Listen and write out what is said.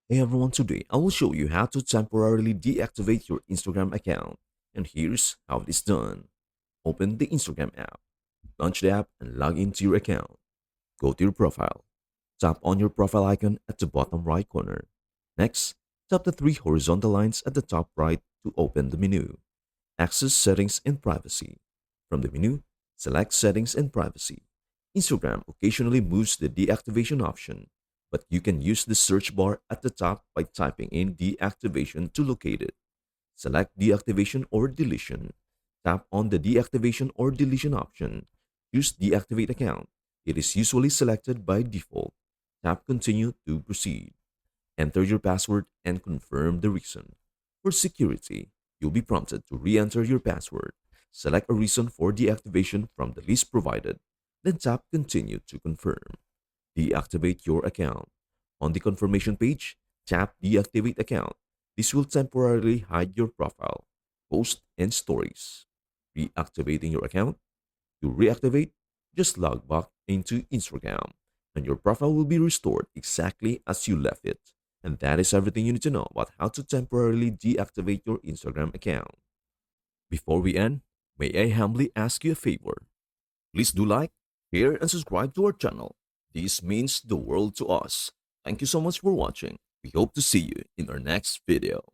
Hey everyone, today I will show you how to temporarily deactivate your Instagram account. And here's how it is done. Open the Instagram app, launch the app and log into your account. Go to your profile. Tap on your profile icon at the bottom right corner. Next, tap the three horizontal lines at the top right to open the menu. Access Settings and Privacy. From the menu, select Settings and Privacy. Instagram occasionally moves the deactivation option, but you can use the search bar at the top by typing in deactivation to locate it. Select deactivation or deletion. Tap on the deactivation or deletion option. Choose deactivate account. It is usually selected by default. Tap continue to proceed. Enter your password and confirm the reason. For security, you'll be prompted to re-enter your password. Select a reason for deactivation from the list provided, then tap continue to confirm. Deactivate your account. On the confirmation page, tap deactivate account. This will temporarily hide your profile, post, and stories. Reactivating your account. To reactivate, just log back into Instagram and your profile will be restored exactly as you left it. And that is everything you need to know about how to temporarily deactivate your Instagram account. Before we end, may I humbly ask you a favor? Please do like, share, and subscribe to our channel. This means the world to us. Thank you so much for watching. We hope to see you in our next video.